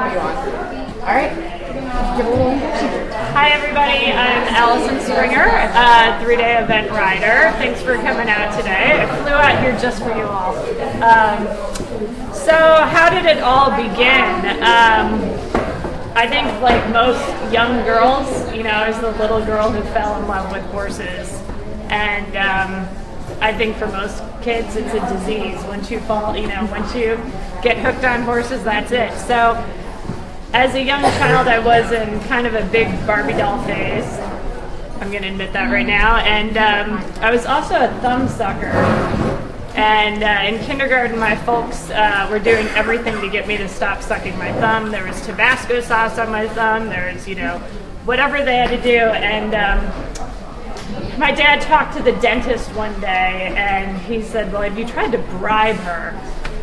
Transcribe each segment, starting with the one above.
All right. Hi everybody, I'm Allison Springer, a 3-day event rider. Thanks for coming out today. I flew out here just for you all. So how did it all begin? I think like most young girls, I was the little girl who fell in love with horses. And I think for most kids it's a disease. Once you fall, once you get hooked on horses, that's it. So as a young child, I was in kind of a big Barbie doll phase. I'm going to admit that right now. And I was also a thumb sucker. And in kindergarten, my folks were doing everything to get me to stop sucking my thumb. There was Tabasco sauce on my thumb. There was, whatever they had to do. And my dad talked to the dentist one day, and he said, well, have you tried to bribe her?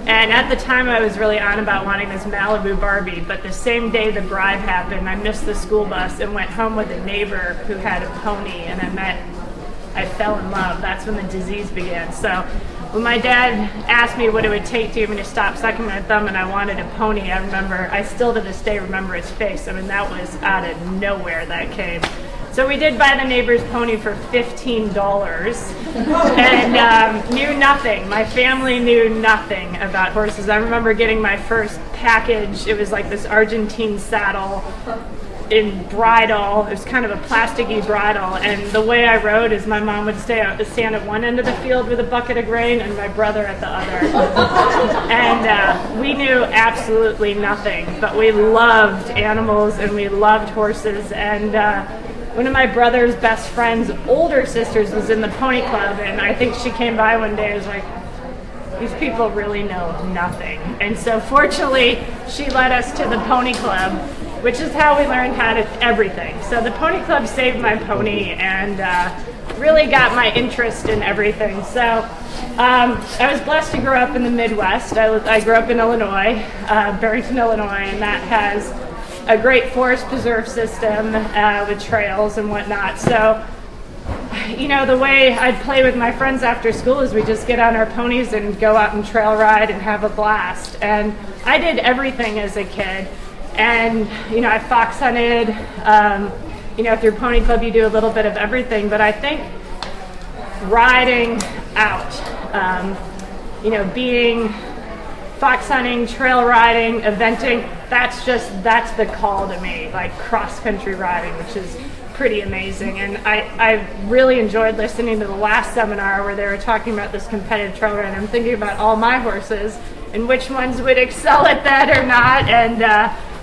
And at the time, I was really on about wanting this Malibu Barbie, but the same day the bribe happened, I missed the school bus and went home with a neighbor who had a pony, and I fell in love. That's when the disease began. So when my dad asked me what it would take to get me to stop sucking my thumb and I wanted a pony, I still to this day remember his face. I mean, that was out of nowhere that came. So we did buy the neighbor's pony for $15 and knew nothing. My family knew nothing about horses. I remember getting my first package. It was like this Argentine saddle in bridle. It was kind of a plasticky bridle. And the way I rode is my mom would stand at one end of the field with a bucket of grain and my brother at the other. And we knew absolutely nothing, but we loved animals and we loved horses. And one of my brother's best friend's older sisters was in the pony club, and I think she came by one day and was like, these people really know nothing. And so fortunately, she led us to the pony club, which is how we learned how to everything. So the pony club saved my pony and really got my interest in everything. So I was blessed to grow up in the Midwest. I grew up in Illinois, Barrington, Illinois, and that has a great forest preserve system with trails and whatnot. So, the way I'd play with my friends after school is we just get on our ponies and go out and trail ride and have a blast. And I did everything as a kid. And, I fox hunted. Through Pony Club you do a little bit of everything. But I think riding out, being fox hunting, trail riding, eventing, that's the call to me, like cross-country riding, which is pretty amazing. And I really enjoyed listening to the last seminar where they were talking about this competitive trail ride. I'm thinking about all my horses and which ones would excel at that or not. And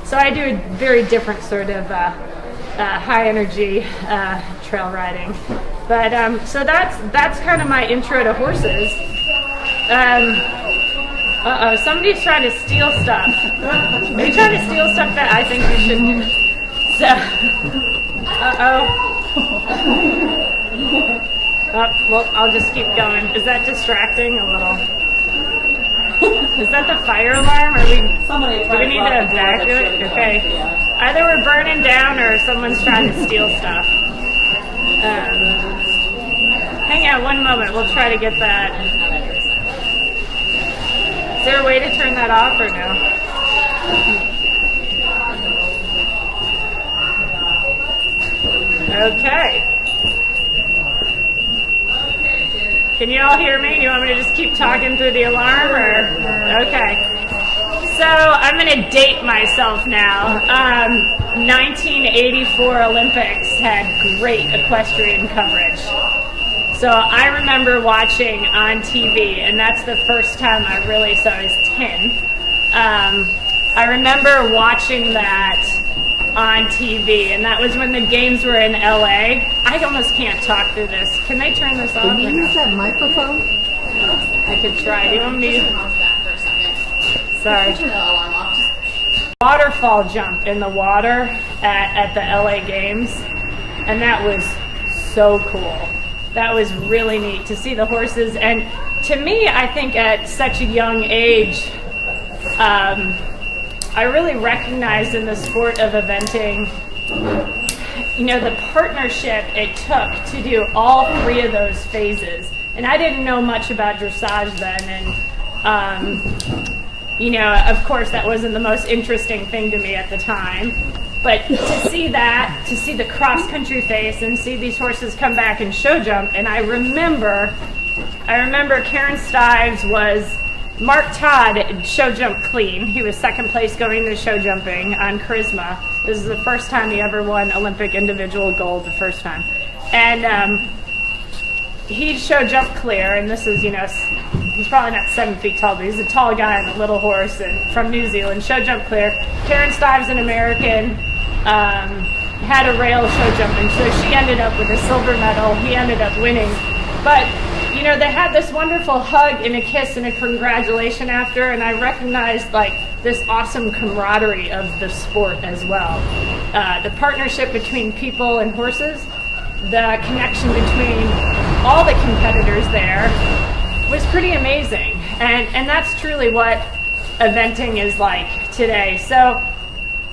so I do a very different sort of high-energy trail riding. But so that's kind of my intro to horses. Uh-oh, somebody's trying to steal stuff. Are you trying to steal stuff that I think you should? So, well, I'll just keep going. Is that distracting a little? Is that the fire alarm? Do we need to evacuate? Okay. Either we're burning down or someone's trying to steal stuff. Hang on one moment. We'll try to get that. Is there a way to turn that off or no? Okay. Can you all hear me? Do you want me to just keep talking through the alarm or? Okay. So I'm going to date myself now. 1984 Olympics had great equestrian coverage. So I remember watching on TV, and that's the first time I really saw. I was 10. I remember watching that on TV, and that was when the games were in LA. I almost can't talk through this. Can they turn this off? Can you use that microphone? I could try. Do you want me to? Sorry. Waterfall jump in the water at the LA games, and that was so cool. That was really neat to see the horses. And to me, I think at such a young age, I really recognized in the sport of eventing, the partnership it took to do all three of those phases. And I didn't know much about dressage then. And you know, of course that wasn't the most interesting thing to me at the time. But to see that, to see the cross-country face and see these horses come back and show jump, and I remember Karen Stives was, Mark Todd show jump clean. He was second place going to show jumping on Charisma. This is the first time he ever won Olympic individual gold, the first time. And he show jump clear, and this is, you know, he's probably not 7 feet tall, but he's a tall guy on a little horse and from New Zealand, show jump clear. Karen Stives, an American, had a rail show jumping, so she ended up with a silver medal. He ended up winning. But, you know, they had this wonderful hug and a kiss and a congratulation after, and I recognized, like, this awesome camaraderie of the sport as well. The partnership between people and horses, the connection between all the competitors there was pretty amazing. And that's truly what eventing is like today. So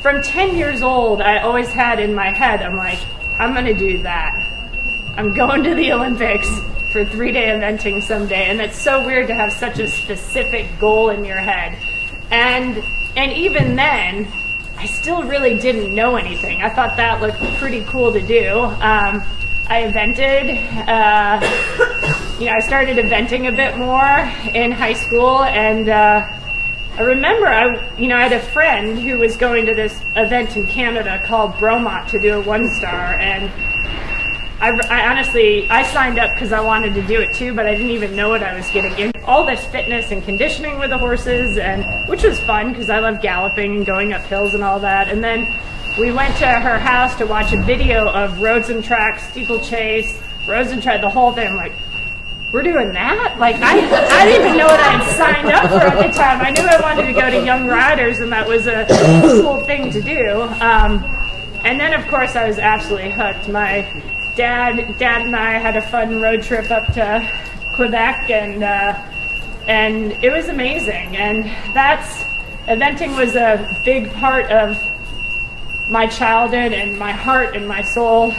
from 10 years old, I always had in my head, I'm like, I'm going to do that. I'm going to the Olympics for 3-day eventing someday. And it's so weird to have such a specific goal in your head. And even then, I still really didn't know anything. I thought that looked pretty cool to do. I evented, you know, I started eventing a bit more in high school, and I remember I had a friend who was going to this event in Canada called Bromont to do a 1-star, and I honestly signed up because I wanted to do it too, but I didn't even know what I was getting in. All this fitness and conditioning with the horses, and which was fun because I love galloping and going up hills and all that. And then we went to her house to watch a video of roads and tracks, steeplechase, roads and track, the whole thing. I'm like, we're doing that? Like, I didn't even know what I had signed up for at the time. I knew I wanted to go to Young Riders, and that was a cool thing to do. And then, of course, I was absolutely hooked. My dad and I had a fun road trip up to Quebec, and it was amazing. And eventing was a big part of my childhood and my heart and my soul.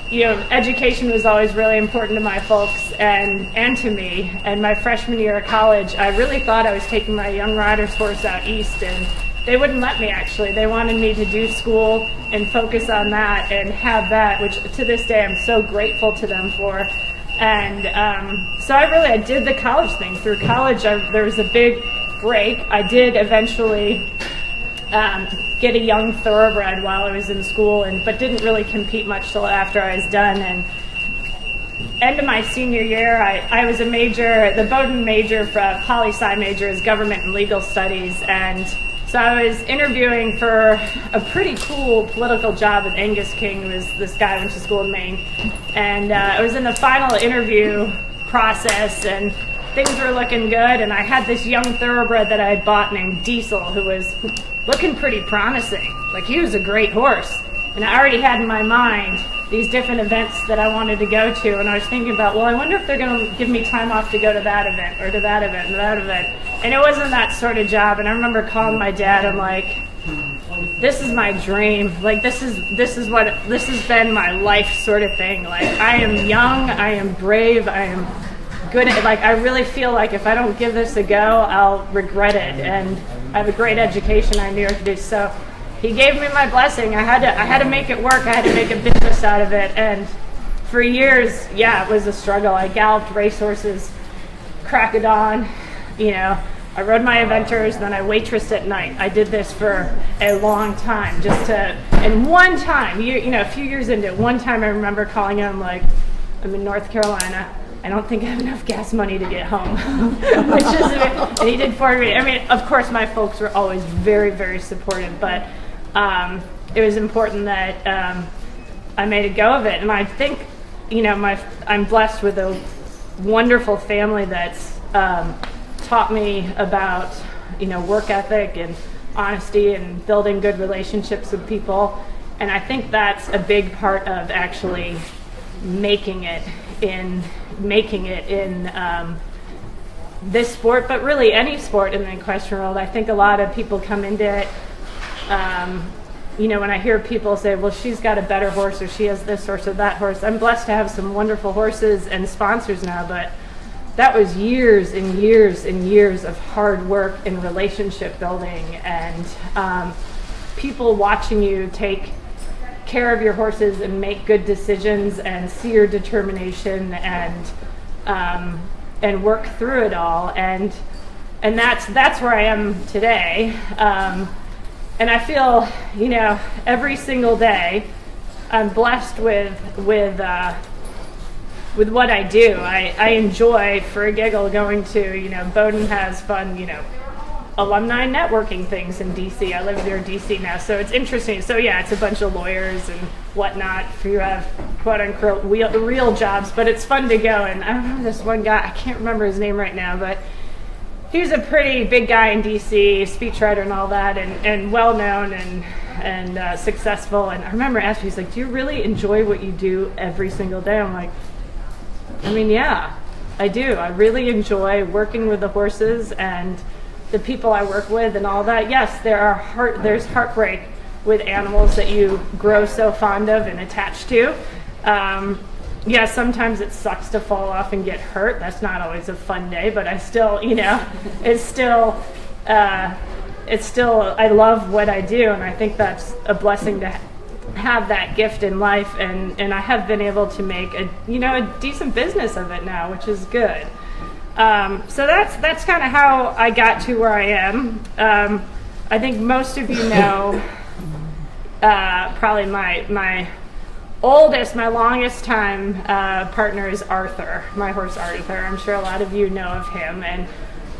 You know, education was always really important to my folks and to me. And my freshman year of college, I really thought I was taking my Young Riders horse out east, and they wouldn't let me, actually. They wanted me to do school and focus on that and have that, which to this day I'm so grateful to them for. And so I did the college thing. Through college, there was a big break. I did eventually get a young thoroughbred while I was in school, but didn't really compete much till after I was done. And end of my senior year, I was a major, the Bowdoin major for poli-sci major is government and legal studies, and so I was interviewing for a pretty cool political job with Angus King, who was this guy who went to school in Maine, and I was in the final interview process, and things were looking good, and I had this young thoroughbred that I had bought named Diesel, who was looking pretty promising. Like, he was a great horse. And I already had in my mind these different events that I wanted to go to, and I was thinking about, well, I wonder if they're going to give me time off to go to that event, or to that event, and that event. And it wasn't that sort of job, and I remember calling my dad, I'm like, this is my dream. Like, this has been my life sort of thing. Like, I am young, I am brave, I am good at, like, I really feel like if I don't give this a go, I'll regret it. And I have a great education I knew I could do. So he gave me my blessing. I had to make it work. I had to make a business out of it. And for years, yeah, it was a struggle. I galloped racehorses, crack of dawn, you know. I rode my eventers, then I waitressed at night. I did this for a long time, and one time, you know, a few years into it, one time I remember calling him, like, I'm in North Carolina. I don't think I have enough gas money to get home, and he did for me. I mean, of course, my folks were always very, very supportive, but it was important that I made a go of it. And I think, you know, I'm blessed with a wonderful family that's taught me about, you know, work ethic and honesty and building good relationships with people. And I think that's a big part of actually making it in this sport, but really any sport in the equestrian world. I think a lot of people come into it, you know, when I hear people say, well, she's got a better horse, or she has this horse or that horse. I'm blessed to have some wonderful horses and sponsors now, but that was years and years and years of hard work and relationship building, and people watching you take care of your horses and make good decisions and see your determination and work through it all, and that's where I am today. And I feel, every single day I'm blessed with what I do. I enjoy, for a giggle, going to, Bowdoin has fun, alumni networking things in DC. I live near DC now, so it's interesting. So yeah, it's a bunch of lawyers and whatnot who have quote unquote real jobs, but it's fun to go. And I remember this one guy, I can't remember his name right now, but he was a pretty big guy in DC, speechwriter and all that, and well known and successful. And I remember asking, he's like, "Do you really enjoy what you do every single day?" I'm like, I mean, yeah, I do. I really enjoy working with the horses and the people I work with and all that. Yes, there's heartbreak with animals that you grow so fond of and attached to. Yeah, sometimes it sucks to fall off and get hurt. That's not always a fun day, but I still, it's still, I love what I do, and I think that's a blessing to have that gift in life, and I have been able to make a decent business of it now, which is good. So that's kind of how I got to where I am. I think most of you know probably my longest time partner is Arthur, my horse Arthur. I'm sure a lot of you know of him, and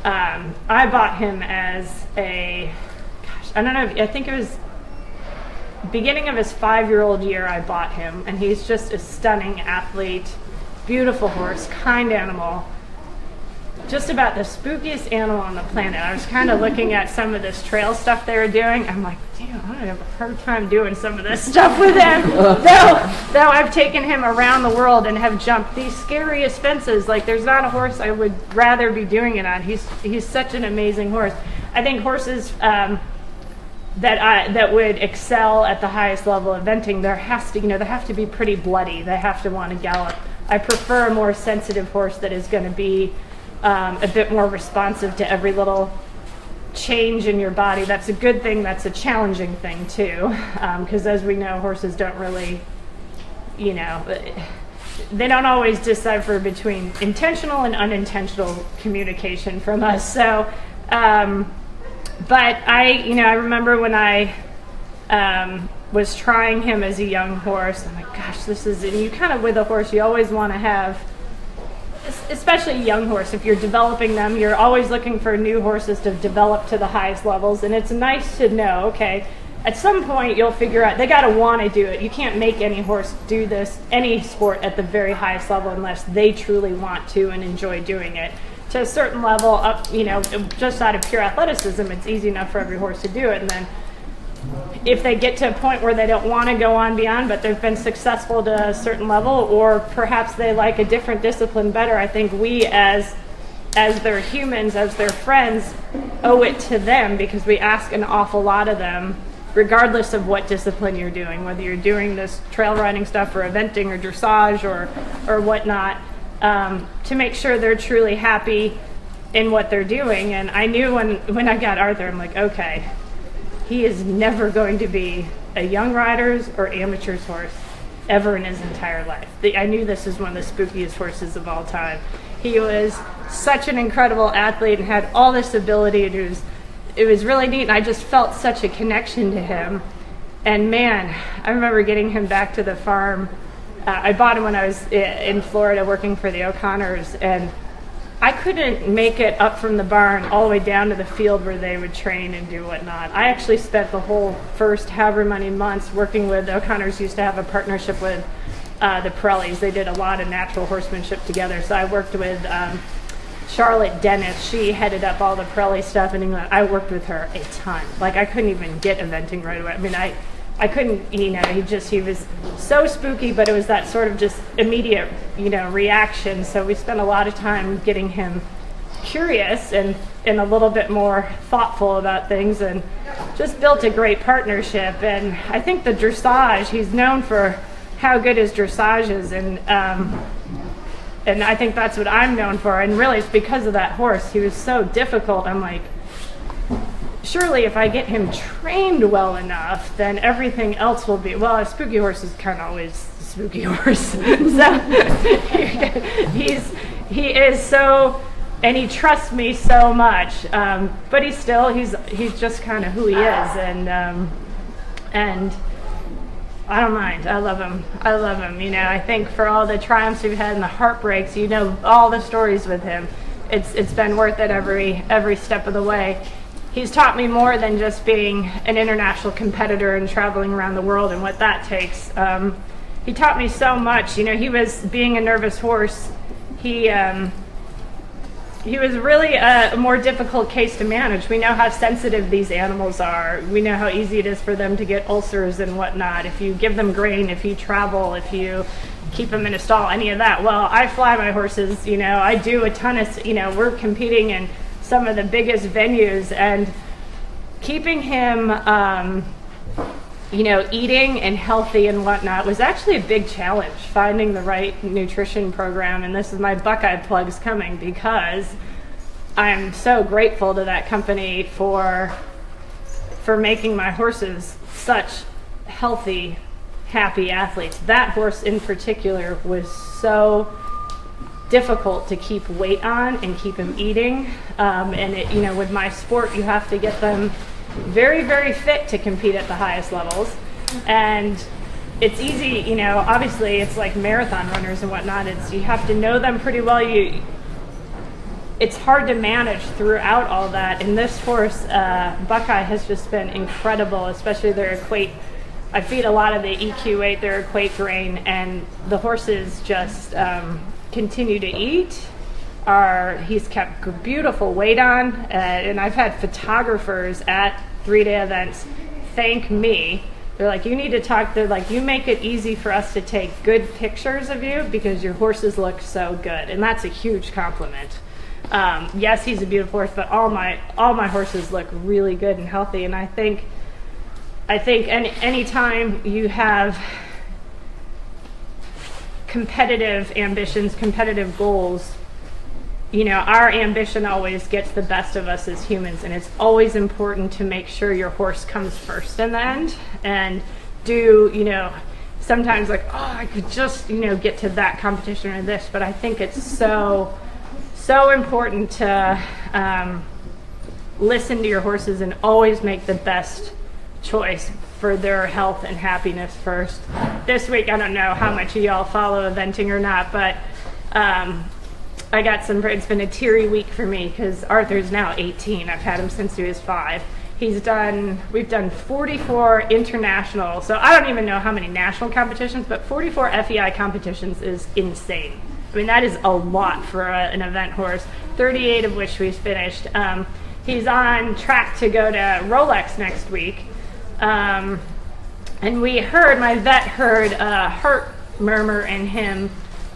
I bought him as I think it was beginning of his 5-year-old year. I bought him, and he's just a stunning athlete, beautiful horse, kind animal, just about the spookiest animal on the planet. I was kind of looking at some of this trail stuff they were doing. I'm like, damn, I'm gonna have a hard time doing some of this stuff with him. Though I've taken him around the world and have jumped these scariest fences. Like, there's not a horse I would rather be doing it on. He's such an amazing horse. I think horses that would excel at the highest level of eventing, they have to be pretty bloody. They have to want to gallop. I prefer a more sensitive horse that is going to be a bit more responsive to every little change in your body. That's a good thing. That's a challenging thing too, because as we know, horses don't really, they don't always decipher between intentional and unintentional communication from us. So, but I remember when I was trying him as a young horse, I'm like, gosh, and you kind of, with a horse, you always want to have, especially a young horse, if you're developing them, you're always looking for new horses to develop to the highest levels. And it's nice to know, okay, at some point you'll figure out, they got to want to do it. You can't make any horse do this, any sport, at the very highest level unless they truly want to and enjoy doing it. To a certain level up, just out of pure athleticism, it's easy enough for every horse to do it. And then if they get to a point where they don't want to go on beyond, but they've been successful to a certain level, or perhaps they like a different discipline better, I think we as their humans, as their friends, owe it to them, because we ask an awful lot of them, regardless of what discipline you're doing, whether you're doing this trail riding stuff or eventing or dressage or whatnot, to make sure they're truly happy in what they're doing. And I knew when I got Arthur, I'm like, okay, he is never going to be a young rider's or amateur's horse ever in his entire life. I knew this was one of the spookiest horses of all time. He was such an incredible athlete and had all this ability. It was really neat, and I just felt such a connection to him. And man, I remember getting him back to the farm. I bought him when I was in Florida working for the O'Connors, and I couldn't make it up from the barn all the way down to the field where they would train and do whatnot. I actually spent the whole first however many months working with O'Connors. Used to have a partnership with the Pirellis. They did a lot of natural horsemanship together. So I worked with Charlotte Dennis. She headed up all the Pirelli stuff in England. I worked with her a ton. Like, I couldn't even get eventing right away. I mean, I couldn't, he was so spooky, but it was that sort of just immediate, reaction. So we spent a lot of time getting him curious and a little bit more thoughtful about things, and just built a great partnership. And I think the dressage, he's known for how good his dressage is. And and I think that's what I'm known for. And really, it's because of that horse. He was so difficult. I'm like, surely if I get him trained well enough, then everything else will be, well, a spooky horse is kind of always a spooky horse. So he is so, and he trusts me so much. But he's just kind of who he is. And I don't mind. I love him. I think for all the triumphs we've had and the heartbreaks, all the stories with him, it's been worth it every step of the way. He's taught me more than just being an international competitor and traveling around the world and what that takes. He taught me so much. He was, being a nervous horse, he was really a more difficult case to manage. We know how sensitive these animals are. We know how easy it is for them to get ulcers and whatnot. If you give them grain, if you travel, if you keep them in a stall, any of that. Well, I fly my horses, I do a ton of, we're competing in some of the biggest venues, and keeping him, eating and healthy and whatnot was actually a big challenge, finding the right nutrition program. And this is my Buckeye plugs coming, because I'm so grateful to that company for making my horses such healthy, happy athletes. That horse in particular was so difficult to keep weight on and keep him eating. And with my sport, you have to get them very, very fit to compete at the highest levels. And it's easy, obviously it's like marathon runners and whatnot. You have to know them pretty well. It's hard to manage throughout all that. And this horse, Buckeye, has just been incredible, especially their equate. I feed a lot of the EQ8, their equate grain, and the horses just continue to eat. He's kept beautiful weight on, and I've had photographers at 3-day events thank me. They're like, you need to talk. They're like, you make it easy for us to take good pictures of you because your horses look so good, and that's a huge compliment. Yes, he's a beautiful horse, but all my horses look really good and healthy. And I think any time you have competitive ambitions, competitive goals, our ambition always gets the best of us as humans, and it's always important to make sure your horse comes first in the end. And sometimes like, I could just, get to that competition or this, but I think it's so important to listen to your horses and always make the best choice for their health and happiness first. This week, I don't know how much of y'all follow eventing or not, but I got it's been a teary week for me because Arthur's now 18. I've had him since he was 5. We've done 44 international, so I don't even know how many national competitions, but 44 FEI competitions is insane. I mean, that is a lot for an event horse, 38 of which we've finished. He's on track to go to Rolex next week. And my vet heard a heart murmur in him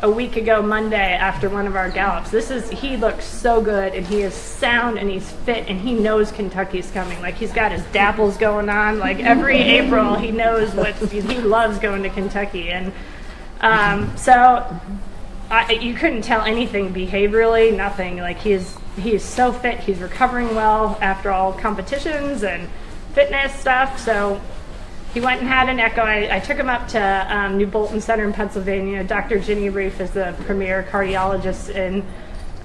a week ago Monday after one of our gallops. He looks so good, and he is sound, and he's fit, and he knows Kentucky's coming. Like, he's got his dapples going on. Like, every April he knows he loves going to Kentucky. And you couldn't tell anything behaviorally, nothing. Like, he's so fit. He's recovering well after all competitions and fitness stuff. So he went and had an echo. I took him up to New Bolton Center in Pennsylvania. Dr. Ginny Reef is the premier cardiologist in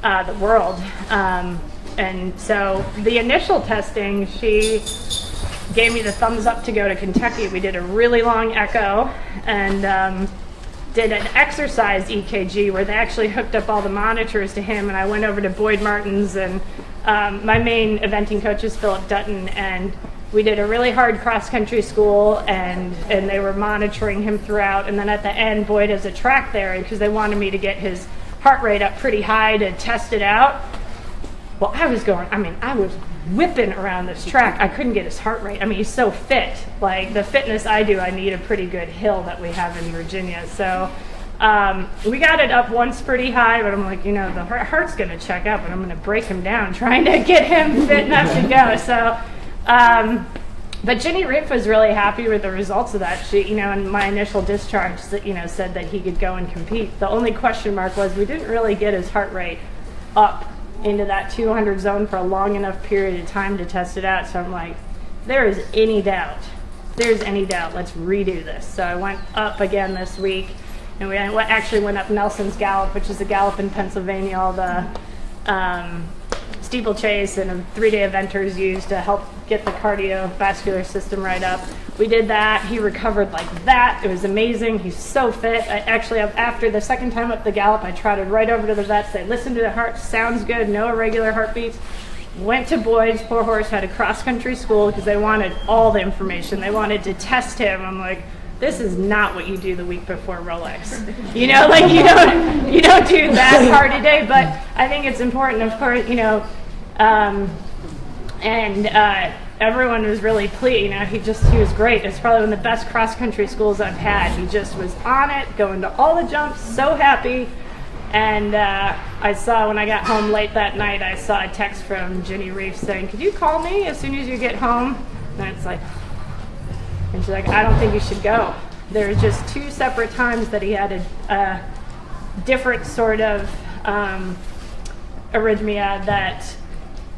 the world. And so the initial testing, she gave me the thumbs up to go to Kentucky. We did a really long echo and did an exercise EKG where they actually hooked up all the monitors to him, and I went over to Boyd Martin's, and my main eventing coach is Philip Dutton, and we did a really hard cross-country school, and they were monitoring him throughout. And then at the end, Boyd has a track there because they wanted me to get his heart rate up pretty high to test it out. Well, I was whipping around this track. I couldn't get his heart rate. I mean, he's so fit. Like, the fitness I do, I need a pretty good hill that we have in Virginia. So we got it up once pretty high, but I'm like, the heart's going to check up, and I'm going to break him down trying to get him fit enough to go. So But Ginny Reef was really happy with the results of that. She, in my initial discharge, said that he could go and compete. The only question mark was we didn't really get his heart rate up into that 200 zone for a long enough period of time to test it out. So I'm like, if there's any doubt, let's redo this. So I went up again this week, and we actually went up Nelson's Gallop, which is a gallop in Pennsylvania. All the steeplechase and 3-day eventers used to help get the cardiovascular system right up. We did that. He recovered like that. It was amazing. He's so fit. After the second time up the Gallop, I trotted right over to the vet, said, listen to the heart, sounds good, no irregular heartbeats. Went to Boyd's. Poor horse had a cross-country school because they wanted all the information. They wanted to test him. I'm like, this is not what you do the week before Rolex. You don't do that hard a day, but I think it's important, of course, everyone was really pleased. He was great. It's probably one of the best cross-country schools I've had. He just was on it, going to all the jumps, so happy. And I saw, when I got home late that night, I saw a text from Ginny Reef saying, could you call me as soon as you get home? And it's like, and she's like, I don't think you should go. There were just 2 separate times that he had a different sort of arrhythmia that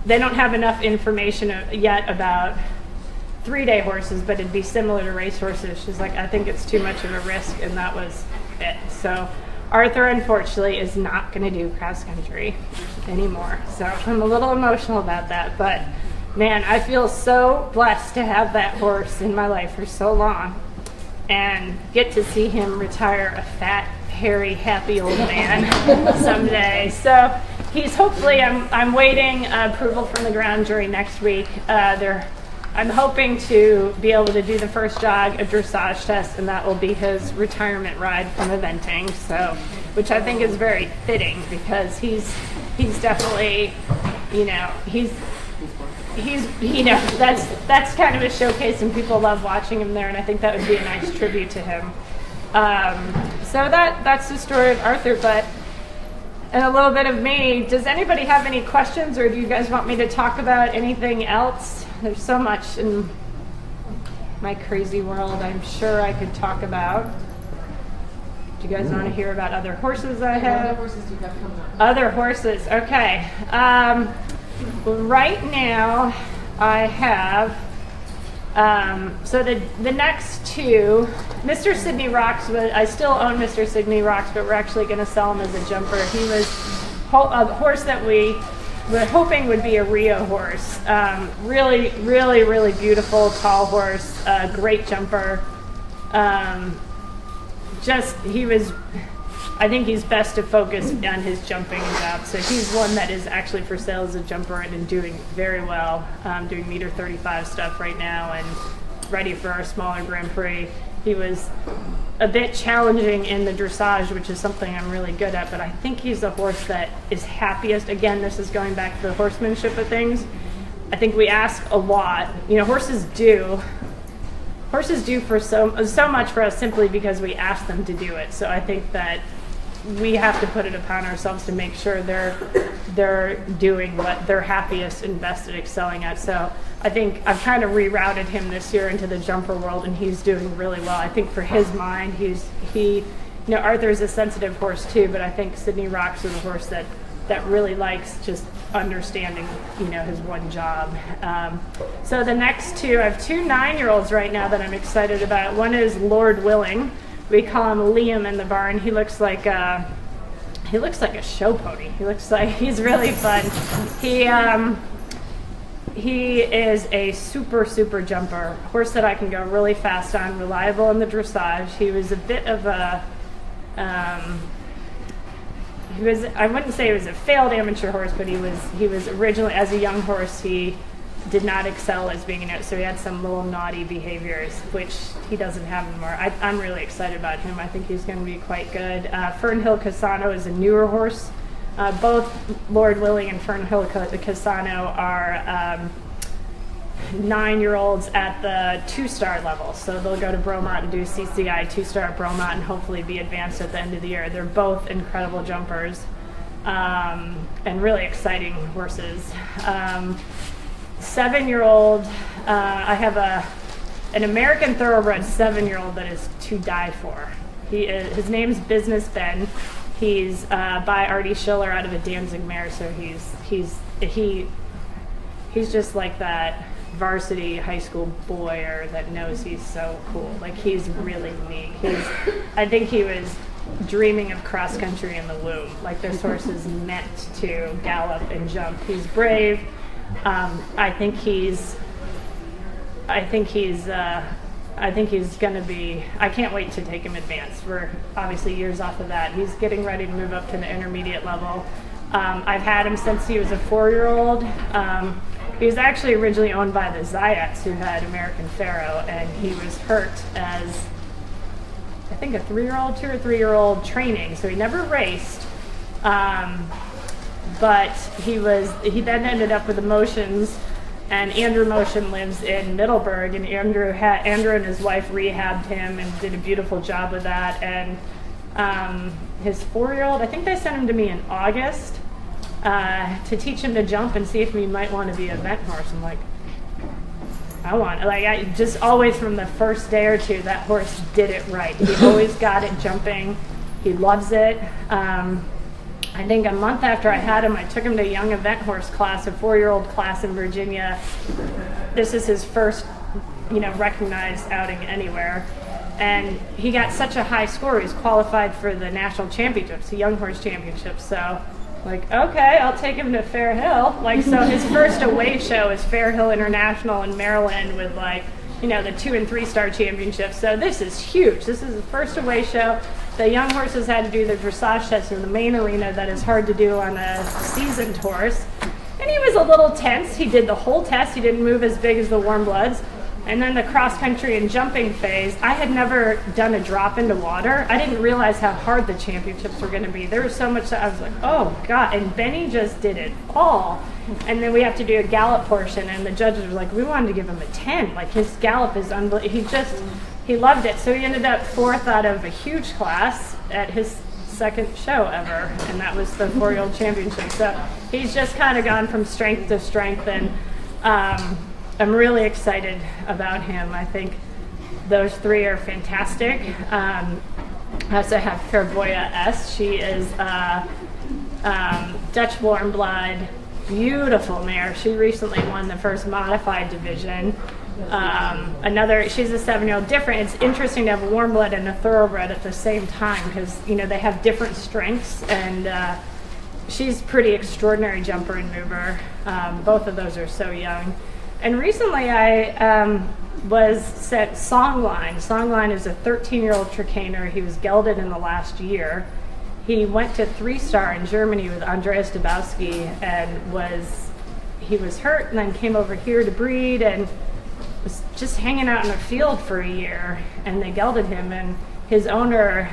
they don't have enough information yet about 3-day horses, but it'd be similar to race horses. She's like, I think it's too much of a risk, and that was it. So Arthur, unfortunately, is not going to do cross country anymore. So I'm a little emotional about that, but man, I feel so blessed to have that horse in my life for so long and get to see him retire a fat, hairy, happy old man someday. So he's hopefully, I'm waiting approval from the ground jury next week. I'm hoping to be able to do the first jog, a dressage test, and that will be his retirement ride from eventing. So, which I think is very fitting because he's definitely, that's kind of a showcase, and people love watching him there, and I think that would be a nice tribute to him. So that's the story of Arthur, and a little bit of me. Does anybody have any questions, or do you guys want me to talk about anything else? There's so much in my crazy world I'm sure I could talk about. Do you guys want to hear about other horses I have? Other horses do you have coming up? Other horses, okay. Right now I have, so the next 2, Mr. Sydney Rocks, I still own Mr. Sydney Rocks, but we're actually going to sell him as a jumper. He was a horse that we were hoping would be a Rio horse. Really, really, really beautiful, tall horse, great jumper. I think he's best to focus on his jumping job. So he's one that is actually for sale as a jumper and doing very well, doing meter 35 stuff right now and ready for our smaller Grand Prix. He was a bit challenging in the dressage, which is something I'm really good at, but I think he's a horse that is happiest. Again, this is going back to the horsemanship of things. I think we ask a lot. Horses do for so much for us simply because we ask them to do it. So I think that we have to put it upon ourselves to make sure they're doing what they're happiest and best at excelling at. So I think I've kind of rerouted him this year into the jumper world, and he's doing really well. I think for his mind, Arthur's a sensitive horse too, but I think Sydney Rocks is a horse that really likes just understanding, his one job. So the next 2, I have 2 9-year-olds right now that I'm excited about. One is Lord Willing. We call him Liam in the barn. He looks like a show pony. He's really fun. He is a super, super jumper. Horse that I can go really fast on, reliable in the dressage. He was a bit of a, I wouldn't say he was a failed amateur horse, but he was originally, as a young horse, he did not excel as being so he had some little naughty behaviors, which he doesn't have anymore. I'm really excited about him. I think he's going to be quite good. Fernhill Casano is a newer horse. Both Lord Willing and Fernhill Casano are 9-year-olds at the 2-star level. So they'll go to Bromont and do CCI 2-star at Bromont and hopefully be advanced at the end of the year. They're both incredible jumpers and really exciting horses. 7-year-old, I have a an American thoroughbred 7-year-old that is to die for. His name's Business Ben. He's by Artie Schiller out of a Danzig mare, so he's just like that varsity high school boy that knows he's so cool. Like, he's really neat. I think he was dreaming of cross country in the womb. Like, this horse is meant to gallop and jump. He's brave. I think he's gonna be. I can't wait to take him advanced. We're obviously years off of that. He's getting ready to move up to the intermediate level. I've had him since he was a 4-year-old. He was actually originally owned by the Zayats, who had American Pharaoh, and he was hurt as, I think, a 3-year-old, 2 or 3-year-old training. So he never raced, but he then ended up with emotions. And Andrew Motion lives in Middleburg, and Andrew and his wife rehabbed him and did a beautiful job with that. And his 4-year-old, I think they sent him to me in August to teach him to jump and see if he might want to be an event horse. I'm like, I just always from the first day or two, that horse did it right. He always got it jumping. He loves it. I think a month after I had him, I took him to a young event horse class, a 4-year-old class in Virginia. This is his first, recognized outing anywhere. And he got such a high score. He was qualified for the national championships, the young horse championships. So, okay, I'll take him to Fair Hill. So his first away show is Fair Hill International in Maryland with the 2- and 3-star championships. So this is huge. This is the first away show. The young horses had to do their dressage test in the main arena that is hard to do on a seasoned horse. And he was a little tense. He did the whole test. He didn't move as big as the warm bloods. And then the cross country and jumping phase, I had never done a drop into water. I didn't realize how hard the championships were going to be. There was so much that I was like, oh God. And Benny just did it all. And then we have to do a gallop portion, and the judges were like, we wanted to give him a 10. His gallop is unbelievable. He loved it. So he ended up 4th out of a huge class at his 2nd show ever, and that was the 4-year-old championship. So he's just kind of gone from strength to strength, and I'm really excited about him. I think those 3 are fantastic. I also have Clairvoya S. She is Dutch warm blood, beautiful mare. She recently won the first modified division. She's a 7-year-old. Different. It's interesting to have a warm blood and a thoroughbred at the same time because they have different strengths, and she's pretty extraordinary jumper and mover. Both of those are so young. And recently I was set Songline. Songline is a 13-year-old Trakehner. He was gelded in the last year. He went to 3-star in Germany with Andreas Dabowski and he was hurt, and then came over here to breed and was just hanging out in a field for a year, and they gelded him. And his owner,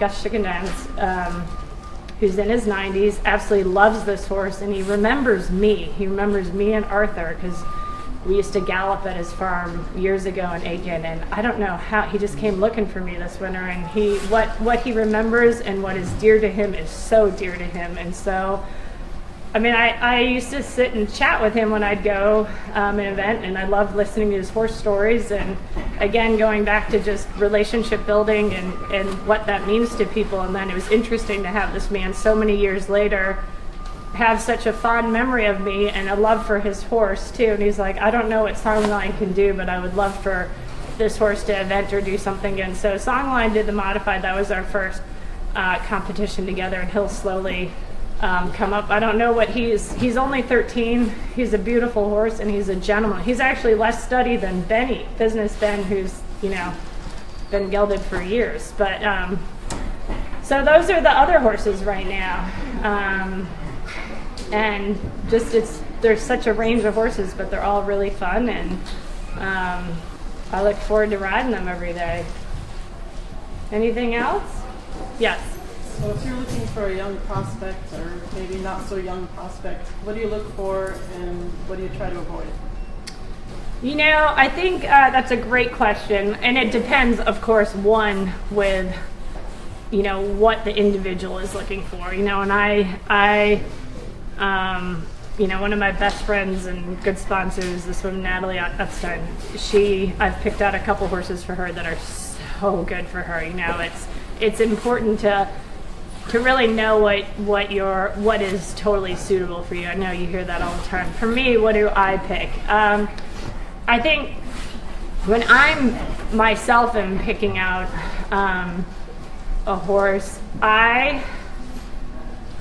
Gus Schickendans, who's in his 90s, absolutely loves this horse, and he remembers me. He remembers me and Arthur because we used to gallop at his farm years ago in Aiken, and I don't know how he just came looking for me this winter. And what he remembers and what is dear to him is so dear to him. And so, I used to sit and chat with him when I'd go an event, and I loved listening to his horse stories. And again, going back to just relationship building and what that means to people. And then it was interesting to have this man so many years later have such a fond memory of me and a love for his horse too. And he's like, I don't know what Songline can do, but I would love for this horse to event or do something. And so Songline did the modified. That was our first competition together, and he'll slowly come up. I don't know what he's only 13. He's a beautiful horse, and he's a gentleman. He's actually less studied than Benny, Business Ben, who's been gelded for years. But so those are the other horses right now. And just there's such a range of horses, but they're all really fun, and I look forward to riding them every day. Anything else? Yes. So if you're looking for a young prospect, or maybe not so young prospect, what do you look for, and what do you try to avoid? I think that's a great question, and it depends, of course, one, with what the individual is looking for. And one of my best friends and good sponsors, this woman Natalie Epstein, I've picked out a couple horses for her that are so good for her. It's important to really know what is totally suitable for you. I know you hear that all the time. For me, what do I pick? I think when I'm myself am picking out a horse,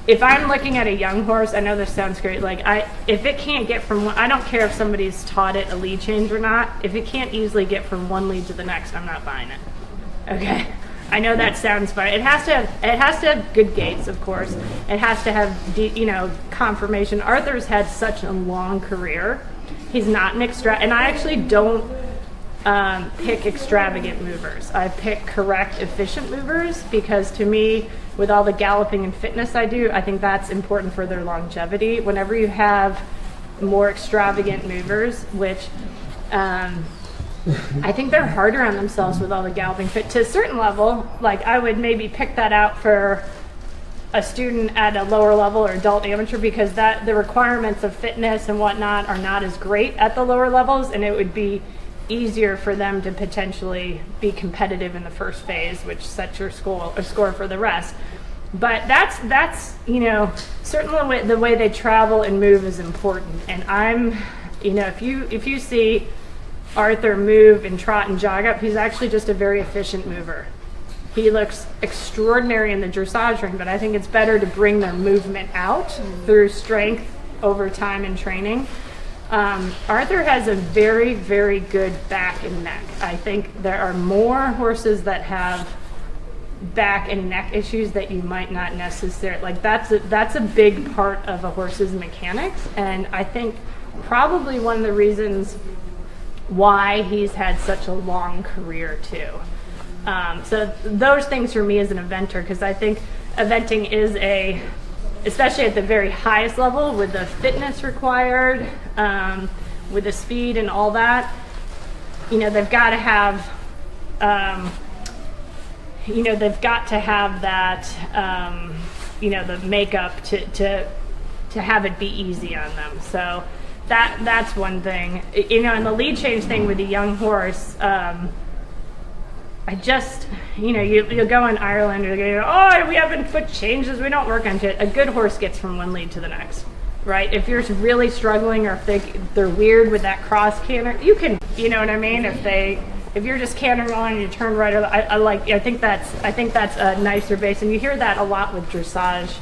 if I'm looking at a young horse, I know this sounds great. If it can't get from I don't care if somebody's taught it a lead change or not. If it can't easily get from one lead to the next, I'm not buying it. Okay, I know that sounds fun. It has to have good gaits, of course. It has to have conformation. Arthur's had such a long career. He's not an and I actually don't pick extravagant movers. I pick correct, efficient movers because to me, with all the galloping and fitness I do, I think that's important for their longevity. Whenever you have more extravagant movers, which I think they're harder on themselves with all the galloping fit to a certain level. I would maybe pick that out for a student at a lower level or adult amateur because the requirements of fitness and whatnot are not as great at the lower levels, and it would be easier for them to potentially be competitive in the first phase, which sets your score for the rest. But that's certainly the way they travel and move is important. And if you see Arthur move and trot and jog up, he's actually just a very efficient mover. He looks extraordinary in the dressage ring, but I think it's better to bring their movement out through strength over time and training. Arthur has a very, very good back and neck. I think there are more horses that have back and neck issues that you might not necessarily that's a big part of a horse's mechanics, and I think probably one of the reasons why he's had such a long career too. So those things for me as an eventer, because I think eventing is especially at the very highest level with the fitness required, with the speed and all that, they've got to have that, the makeup to have it be easy on them. So that's one thing. And the lead change thing with a young horse, you'll go in Ireland or they go, we haven't put changes, we don't work on it. A good horse gets from one lead to the next, right? If you're really struggling or if they're weird with that cross canter, you can, you know what I mean? If you're just cantering on and you turn right, I think that's a nicer base, and you hear that a lot with dressage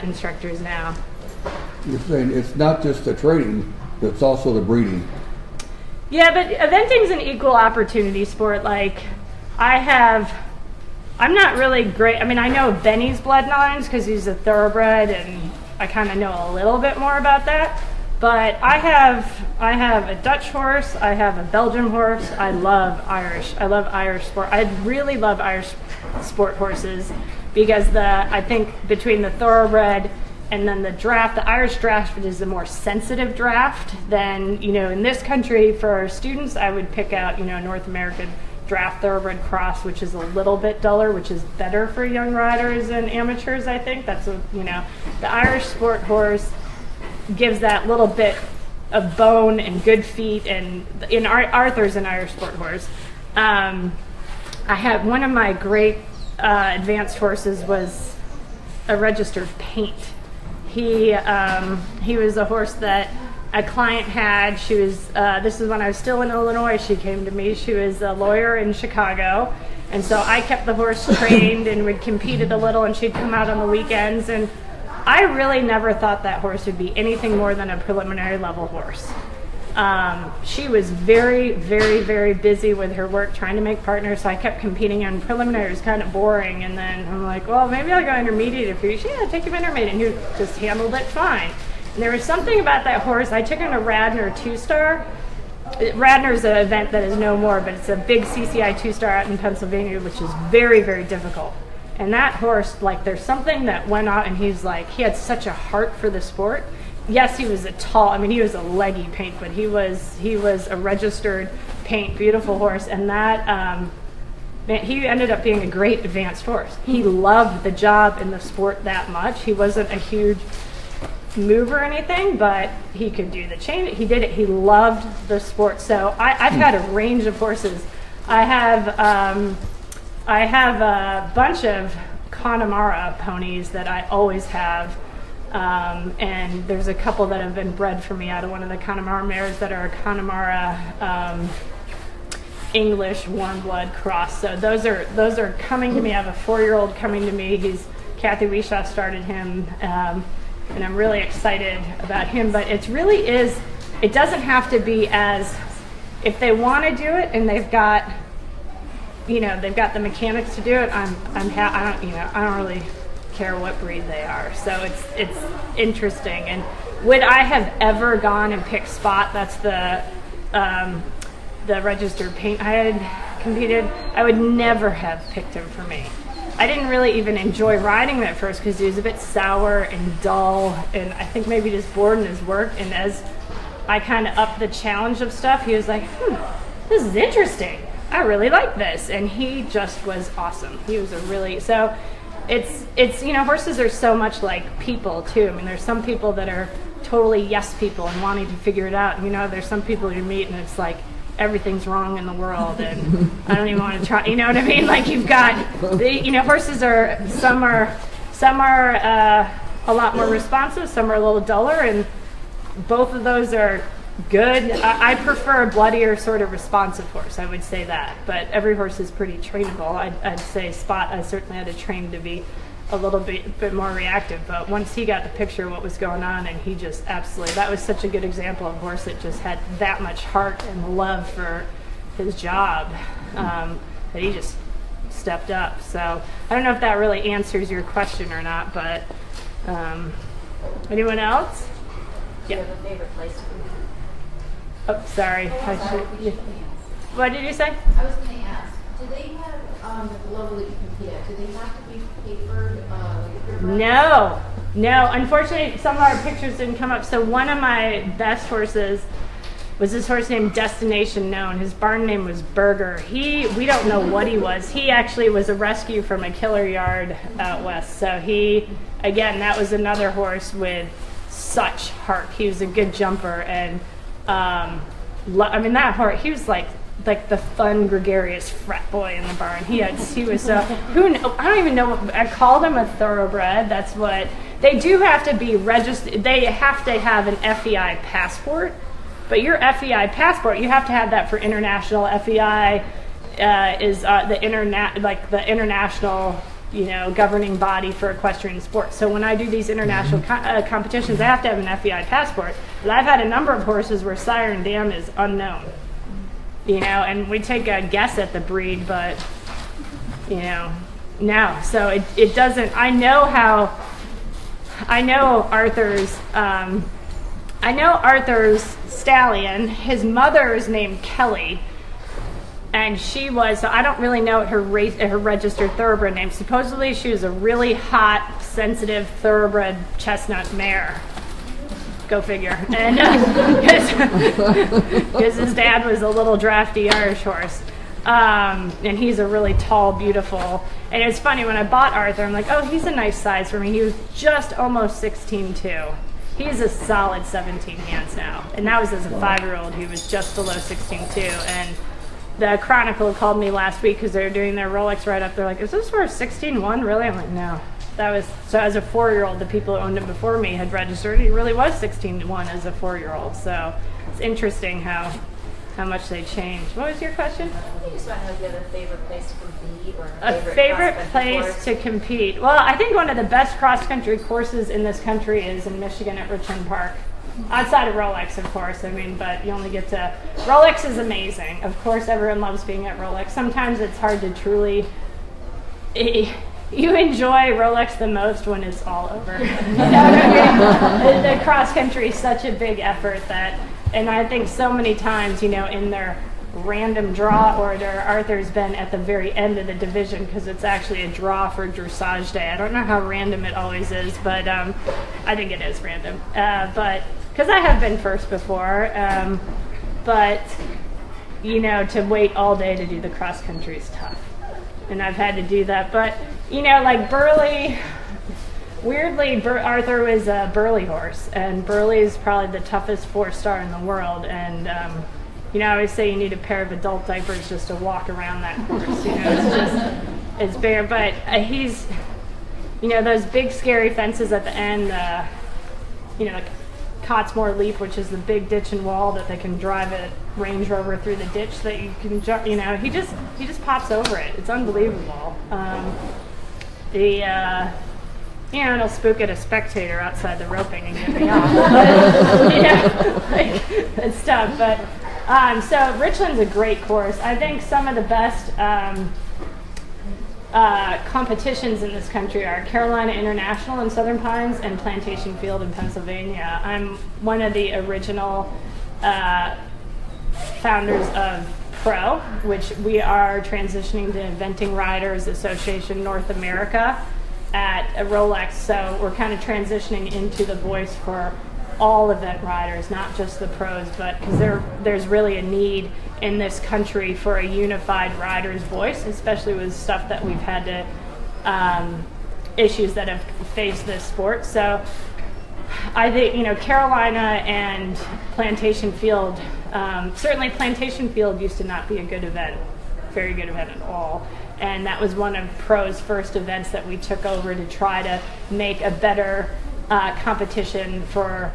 instructors now. You're saying it's not just the training, but it's also the breeding. Yeah, but eventing's an equal opportunity sport. I'm not really great. I mean, I know Benny's bloodlines because he's a thoroughbred, and I kind of know a little bit more about that. But I have a Dutch horse. I have a Belgian horse. I love Irish sport. I really love Irish sport horses because I think between the thoroughbred and then the Irish draft is a more sensitive draft than, in this country for students, I would pick out, North American draft thoroughbred cross, which is a little bit duller, which is better for young riders and amateurs, I think. That's the Irish sport horse gives that little bit of bone and good feet, and Arthur's an Irish sport horse. I had one of my great advanced horses was a registered paint. He was a horse that a client had. She was this is when I was still in Illinois. She came to me. She was a lawyer in Chicago, and so I kept the horse trained and would compete it a little, and she'd come out on the weekends. And I really never thought that horse would be anything more than a preliminary level horse. She was very, very, very busy with her work trying to make partners, so I kept competing in preliminary. It was kind of boring, and then I'm like, well, maybe I'll go intermediate if you. Yeah, take him intermediate, and he just handled it fine. And there was something about that horse. I took him to Radnor 2-star. Radnor's an event that is no more, but it's a big CCI 2-star out in Pennsylvania, which is very, very difficult. And that horse, there's something that went out, and he had such a heart for the sport. Yes, he was he was a leggy paint, but he was a registered paint, beautiful horse, and that he ended up being a great advanced horse. He loved the job and the sport that much. He wasn't a huge move or anything, but he could do the chain. He did it. He loved the sport. So I've had a range of horses. I have a bunch of Connemara ponies that I always have. And there's a couple that have been bred for me out of one of the Connemara mares that are a Connemara English warm blood cross. So those are coming to me. I have a 4-year-old coming to me. Kathy Wishaw started him, and I'm really excited about him. But it doesn't have to be as, if they want to do it and they've got the mechanics to do it. I don't really care what breed they are. So it's interesting. And would I have ever gone and picked Spot? That's the registered paint I had competed. I would never have picked him for me. I didn't really even enjoy riding him at first because he was a bit sour and dull, and I think maybe just bored in his work. And as I kind of upped the challenge of stuff, he was like, this is interesting. I really like this. And he just was awesome. He was so it's horses are so much like people too. I mean, there's some people that are totally yes people and wanting to figure it out. There's some people you meet and it's like everything's wrong in the world and I don't even want to try. You know what I mean? Like you've got horses are some are a lot more responsive, some are a little duller, and both of those are good. I prefer a bloodier sort of responsive horse. I would say that, but every horse is pretty trainable. I'd say Spot, I certainly had to train to be a little bit more reactive, but once he got the picture of what was going on, and he just absolutely, that was such a good example of a horse that just had that much heart and love for his job, that he just stepped up. So I don't know if that really answers your question or not, but anyone else? Do you have a favorite place to compete? Oh, sorry. What did you say? I was going to ask, do they have, the level that you compete at, do they have to be papered? No. Unfortunately, some of our pictures didn't come up. So one of my best horses was this horse named Destination Known. His barn name was Burger. We don't know what he was. He actually was a rescue from a killer yard out west. So that was another horse with such heart. He was a good jumper, and that horse, he was like the fun, gregarious frat boy in the barn. He was I don't even know what, I called him a thoroughbred. That's what, they do have to be registered. They have to have an FEI passport, but your FEI passport, you have to have that for international. FEI is the international governing body for equestrian sports. So when I do these international competitions, I have to have an FEI passport. But I've had a number of horses where sire and dam is unknown. And we take a guess at the breed, but no. So it doesn't. I know Arthur's stallion. His mother is named Kelly. And she was, so I don't really know her registered thoroughbred name. Supposedly she was a really hot, sensitive thoroughbred chestnut mare. Go figure. And because his dad was a little drafty Irish horse. And he's a really tall, beautiful. And it's funny, when I bought Arthur, I'm like, oh, he's a nice size for me. He was just almost 16'2". He's a solid 17 hands now. And that was as a 5-year-old. He was just below 16'2". And the Chronicle called me last week because they were doing their Rolex write-up. They're like, is this for 16-1? Really? I'm like, no. So as a 4-year-old, the people who owned him before me had registered. He really was 16-1 as a 4-year-old. So it's interesting how much they changed. What was your question? I just want to know if you have a favorite place to compete or a favorite place to compete. Well, I think one of the best cross-country courses in this country is in Michigan at Richmond Park. Outside of Rolex, of course, but you only get to, Rolex is amazing. Of course, everyone loves being at Rolex. Sometimes it's hard to truly, you enjoy Rolex the most when it's all over. The cross country is such a big effort and I think so many times, in their random draw order, Arthur's been at the very end of the division because it's actually a draw for dressage day. I don't know how random it always is, but I think it is random. But because I have been first before, but to wait all day to do the cross country is tough, and I've had to do that. But like Burley Weirdly, Arthur was a Burley horse, and Burley is probably the toughest 4-star in the world. And I always say you need a pair of adult diapers just to walk around that course. It's bigger, but he's, those big scary fences at the end. The Cottesmore Leap, which is the big ditch and wall that they can drive a Range Rover through the ditch that you can jump. He just pops over it. It's unbelievable. It'll spook at a spectator outside the roping and get me off. It's tough. But so Richland's a great course. I think some of the best competitions in this country are Carolina International in Southern Pines and Plantation Field in Pennsylvania. I'm one of the original founders of Pro, which we are transitioning to Eventing Riders Association North America at a Rolex. So we're kind of transitioning into the voice for all event riders, not just the pros, but because there's really a need in this country for a unified rider's voice, especially with stuff that we've had to, issues that have faced this sport. So I think, Carolina and Plantation Field, certainly Plantation Field used to not be a good event, very good event at all. And that was one of Pro's first events that we took over to try to make a better competition for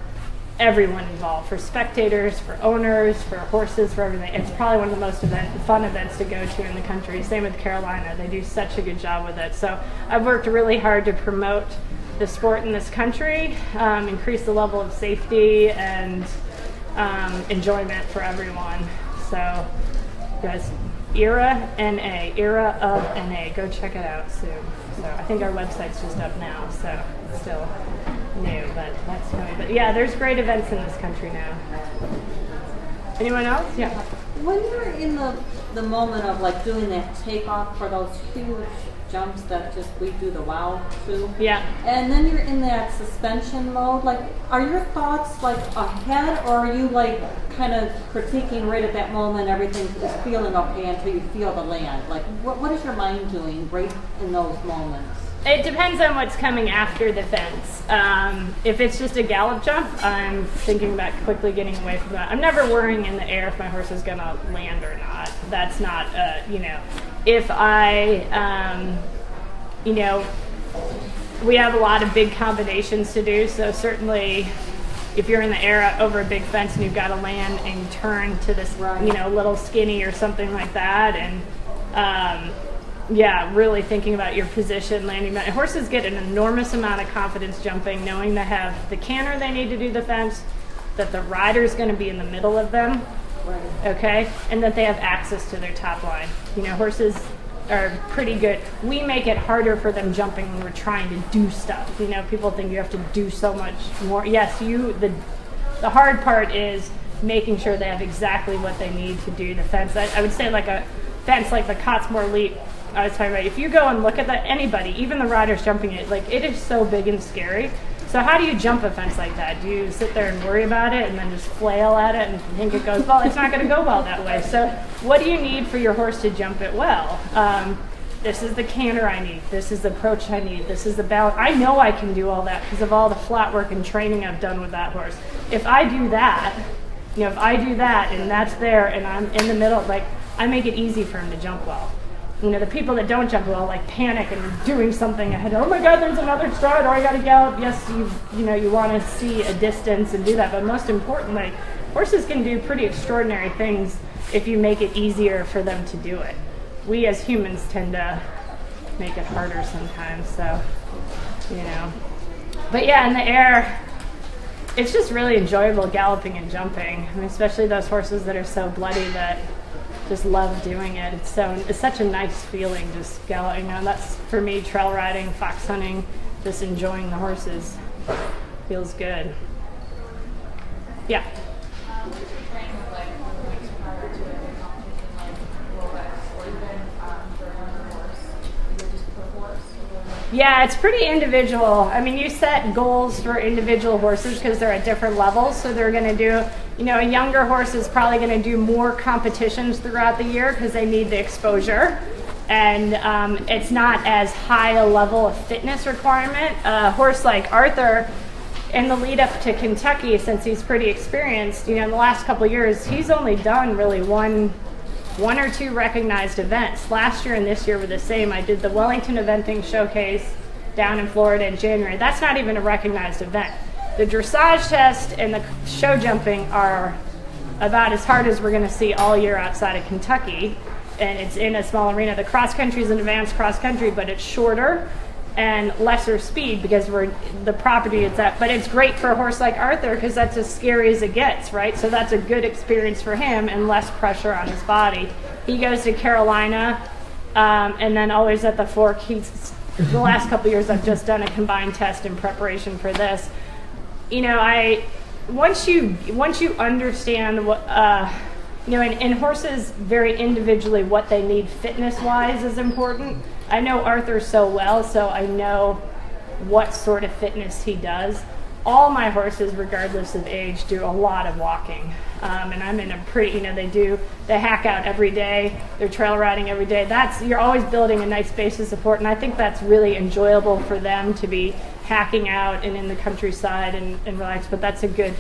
everyone involved, for spectators, for owners, for horses, for everything. It's probably one of the most fun events to go to in the country. Same with Carolina. They do such a good job with it. So I've worked really hard to promote the sport in this country, increase the level of safety and enjoyment for everyone. So guys, Era of NA. Go check it out soon. So I think our website's just up now, so it's still new, but that's coming. But yeah, there's great events in this country now. Anyone else? Yeah. When you're in the moment of like doing that takeoff for those huge jumps that just we do the wow to. Yeah. And then you're in that suspension mode. Like, are your thoughts like ahead, or are you like kind of critiquing right at that moment? Everything is feeling okay until you feel the land. Like, what is your mind doing right in those moments? It depends on what's coming after the fence. If it's just a gallop jump, I'm thinking about quickly getting away from that. I'm never worrying in the air if my horse is going to land or not. That's not, if I, we have a lot of big combinations to do, so certainly if you're in the air over a big fence and you've got to land and you turn to this, little skinny or something like that, and really thinking about your position, landing. Horses get an enormous amount of confidence jumping, knowing they have the canter they need to do the fence, that the rider's going to be in the middle of them, okay, and that they have access to their top line. Horses are pretty good. We make it harder for them jumping when we're trying to do stuff. People think you have to do so much more. Yes, the hard part is making sure they have exactly what they need to do the fence. I would say like a fence like the Cottesmore Leap I was talking about. If you go and look at that, anybody, even the riders jumping it, like it is so big and scary. So how do you jump a fence like that? Do you sit there and worry about it and then just flail at it and think it goes well? It's not going to go well that way. So what do you need for your horse to jump it well? This is the canter I need. This is the approach I need. This is the balance. I know I can do all that because of all the flat work and training I've done with that horse. If I do that, and that's there and I'm in the middle, like I make it easy for him to jump well. The people that don't jump well like panic and are doing something ahead. Oh my God, there's another stride, or I got to gallop. Yes, you want to see a distance and do that, but most importantly, horses can do pretty extraordinary things if you make it easier for them to do it. We as humans tend to make it harder sometimes. So, but yeah, in the air, it's just really enjoyable galloping and jumping. Especially those horses that are so bloody that just love doing it. It's such a nice feeling just galloping. That's for me, trail riding, fox hunting, just enjoying the horses. Feels good. Yeah. Yeah, it's pretty individual. I mean, you set goals for individual horses because they're at different levels. So they're going to do, a younger horse is probably going to do more competitions throughout the year because they need the exposure. and it's not as high a level of fitness requirement. A horse like Arthur, in the lead up to Kentucky, since he's pretty experienced, in the last couple of years, he's only done really one or two recognized events. Last year and this year were the same. I did the Wellington Eventing Showcase down in Florida in January. That's not even a recognized event. The dressage test and the show jumping are about as hard as we're going to see all year outside of Kentucky, and it's in a small arena. The cross country is an advanced cross country, but it's shorter and lesser speed because the property it's at. But it's great for a horse like Arthur because that's as scary as it gets, right? So that's a good experience for him and less pressure on his body. He goes to Carolina, and then always at the Fork. The last couple of years I've just done a combined test in preparation for this. Once you understand what and horses very individually what they need fitness wise is important. I know Arthur so well, so I know what sort of fitness he does. All my horses, regardless of age, do a lot of walking, and I'm in a pretty they hack out every day, they're trail riding every day. You're always building a nice base of support, and I think that's really enjoyable for them to be hacking out and in the countryside and relax. But that's a good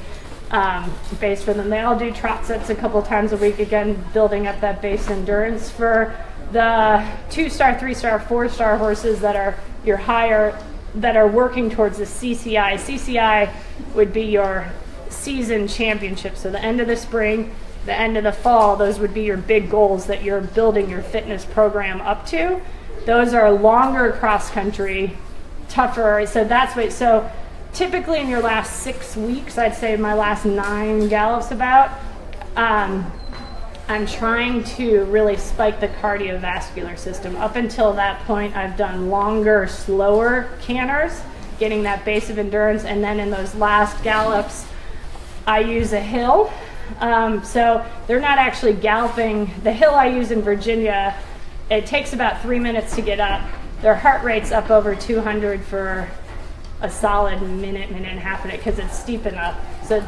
base for them. They all do trot sets a couple times a week, again building up that base endurance. For the 2-star, 3-star, 4-star horses that are your higher, that are working towards the CCI. CCI would be your season championship. So the end of the spring, the end of the fall, those would be your big goals that you're building your fitness program up to. Those are longer cross country, tougher. So typically in your last 6 weeks, I'd say my last 9 gallops about, I'm trying to really spike the cardiovascular system. Up until that point, I've done longer, slower canters, getting that base of endurance, and then in those last gallops, I use a hill. So they're not actually galloping. The hill I use in Virginia, it takes about 3 minutes to get up. Their heart rate's up over 200 for a solid minute and a half in it because it's steep enough. So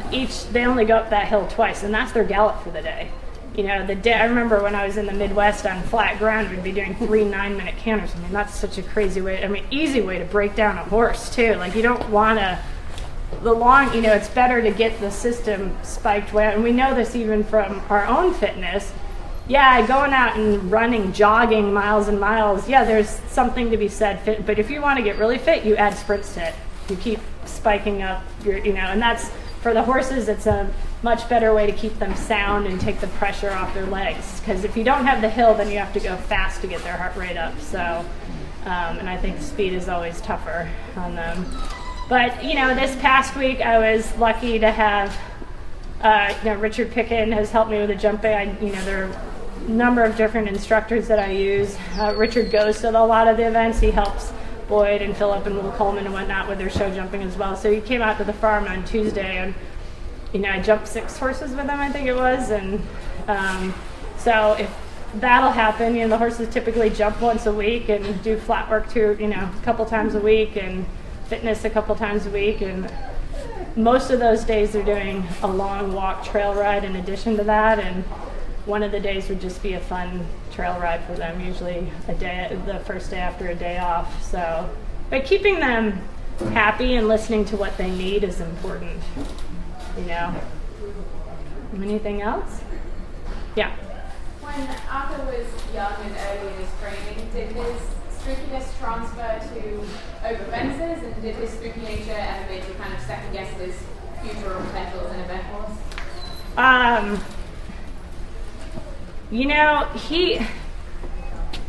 they only go up that hill twice, and that's their gallop for the day. I remember when I was in the Midwest on flat ground, we'd be doing 3 9-minute canters. That's such a crazy way. Easy way to break down a horse too. Like you don't want to. It's better to get the system spiked well, and we know this even from our own fitness. Yeah, going out and running, jogging miles and miles, yeah, there's something to be said fit, but if you want to get really fit, you add sprints to it. You keep spiking up and that's, for the horses, it's a much better way to keep them sound and take the pressure off their legs, because if you don't have the hill, then you have to go fast to get their heart rate up. So, and I think speed is always tougher on them. But, this past week I was lucky to have, Richard Pickin has helped me with the jumping. There are a number of different instructors that I use. Richard goes to a lot of the events. He helps Boyd and Philip and Will Coleman and whatnot with their show jumping as well. So he came out to the farm on Tuesday, and, I jumped 6 horses with him, I think it was. And so if that'll happen, the horses typically jump once a week and do flat work a couple times a week, and fitness a couple times a week, and most of those days they're doing a long walk trail ride in addition to that, and one of the days would just be a fun trail ride for them, usually the first day after a day off. So, but keeping them happy and listening to what they need is important. Anything else? Yeah. When Arthur was young and early in his training, did his spookiness transfer to over fences, and did his spooky nature ever make you kind of second guess his future or potential as an event horse?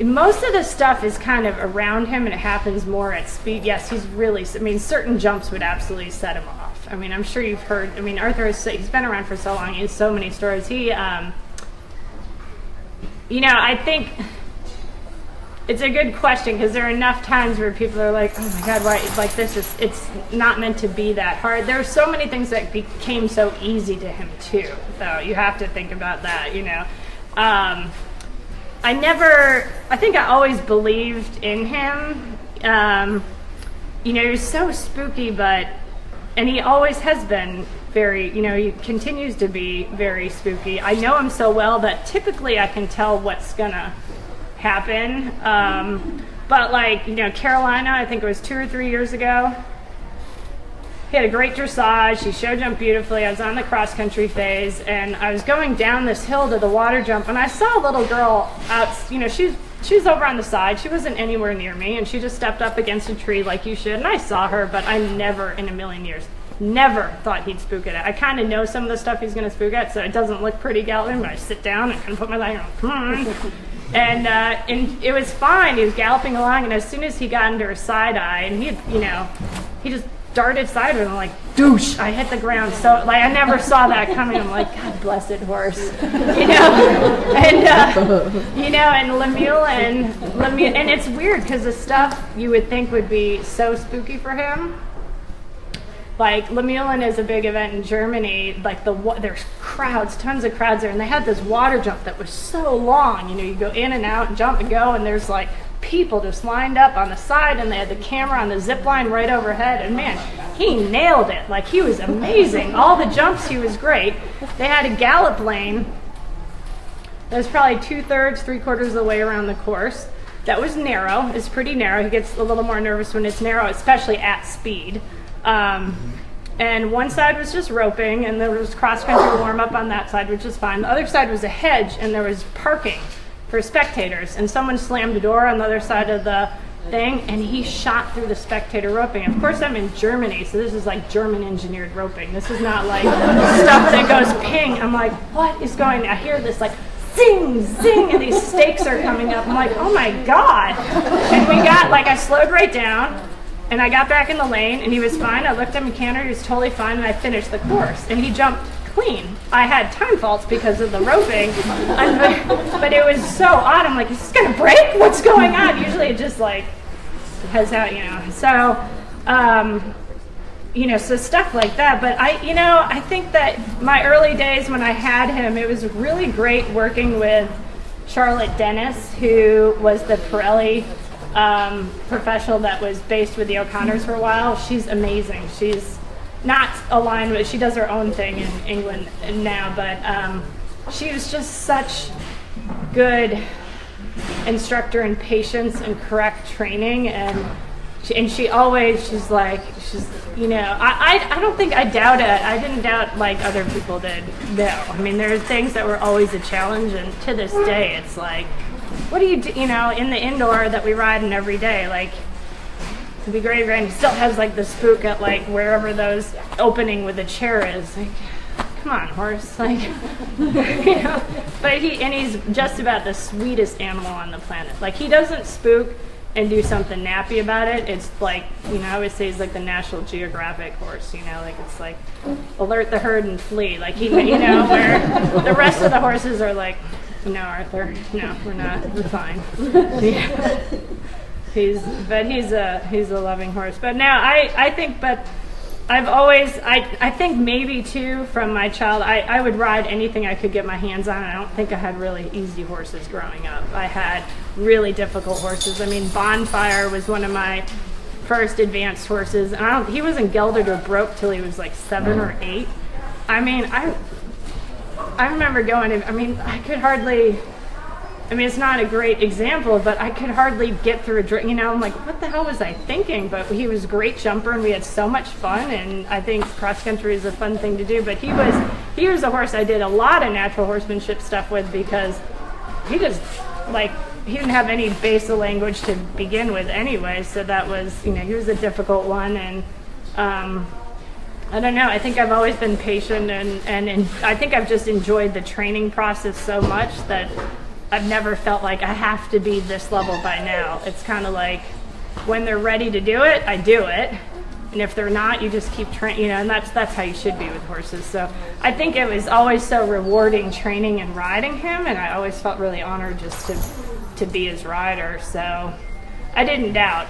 Most of the stuff is kind of around him, and it happens more at speed. Yes, he's really, certain jumps would absolutely set him off. I'm sure you've heard, Arthur he's been around for so long, he has so many stories. He, I think it's a good question, because there are enough times where people are like, oh my God, why, it's not meant to be that hard. There are so many things that became so easy to him too, though. You have to think about that, I think I always believed in him. He was so spooky, and he always has been very, he continues to be very spooky. I know him so well that typically I can tell what's gonna happen. But like, you know, Carolina, I think it was 2 or 3 years ago, he had a great dressage. He show jumped beautifully. I was on the cross country phase, and I was going down this hill to the water jump, and I saw a little girl out. You know, she was over on the side. She wasn't anywhere near me, and she just stepped up against a tree like you should. And I saw her, but I never in a million years, never thought he'd spook at it. I kind of know some of the stuff he's going to spook at, so it doesn't look pretty galloping. But I sit down and kind of put my leg on. Come on. And it was fine. He was galloping along, and as soon as he got under a side eye, and he just darted sideways. I'm like, douche! I hit the ground. So like I never saw that coming. I'm like, God bless it, horse, you know. And Lemuel and it's weird because the stuff you would think would be so spooky for him. Like Lemuelen is a big event in Germany. Like there's crowds, tons of crowds there, and they had this water jump that was so long. You know, you go in and out and jump and go, and there's like people just lined up on the side, and they had the camera on the zip line right overhead, and man, he nailed it. Like he was amazing. All the jumps, he was great. They had a gallop lane that was probably 2/3, 3/4 of the way around the course. That was narrow. It's pretty narrow. He gets a little more nervous when it's narrow, especially at speed. And one side was just roping, and there was cross-country warm-up on that side, which is fine. The other side was a hedge, and there was parking for spectators, and someone slammed a door on the other side of the thing, and he shot through the spectator roping. Of course, I'm in Germany, so this is like German-engineered roping. This is not like stuff that goes ping. I'm like, what is going on? I hear this like zing, zing, and these stakes are coming up. I'm like, oh my God. And we got, like, I slowed right down, and I got back in the lane, and he was fine. I looked at him, cantered, he was totally fine, and I finished the course. And he jumped clean. I had time faults because of the roping, but it was so odd. I'm like, is this gonna break? What's going on? Usually it just like has out, you know. So, so stuff like that. But I think that my early days when I had him, it was really great working with Charlotte Dennis, who was the Pirelli professional that was based with the O'Connors for a while. She's amazing. She's not aligned with, she does her own thing in England now, but she was just such good instructor and patience and correct training, and she always, she's I don't think I doubt it. I didn't doubt like other people did. No, I mean, there are things that were always a challenge, and to this day it's like, what do you do, in the indoor that we ride in every day, like, it'd be great, and he still has like the spook at like wherever those opening with the chair is. Like, come on, horse, like, But he's just about the sweetest animal on the planet. Like, he doesn't spook and do something nappy about it. It's like, I always say he's like the National Geographic horse. Like it's like alert the herd and flee. Like where the rest of the horses are like, no, Arthur, no, we're not, we're fine. Yeah. He's a loving horse. But now I think I've always, I think maybe too from my child, I would ride anything I could get my hands on. I don't think I had really easy horses growing up. I had really difficult horses. I mean, Bonfire was one of my first advanced horses. And he wasn't gelded or broke till he was like 7 or 8. I mean, I remember going, I could hardly, it's not a great example, but I could hardly get through a drink. I'm like, what the hell was I thinking? But he was a great jumper, and we had so much fun, and I think cross country is a fun thing to do. But he was a horse I did a lot of natural horsemanship stuff with, because he just, like, he didn't have any base of language to begin with anyway, so that was, he was a difficult one. And I don't know, I think I've always been patient, and I think I've just enjoyed the training process so much that I've never felt like I have to be this level by now. It's kind of like when they're ready to do it, I do it. And if they're not, you just keep training, and that's how you should be with horses. So I think it was always so rewarding training and riding him, and I always felt really honored just to be his rider. So I didn't doubt.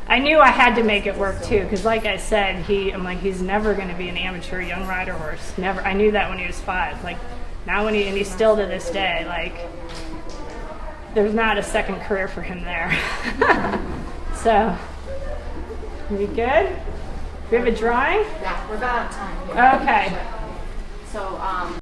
I knew I had to make it work too, because like I said, he's never going to be an amateur young rider horse. Never. I knew that when he was 5. Like now and he's still to this day, like, there's not a second career for him there. So, we good? We have a drawing? Yeah, we're about out of time. Okay. So,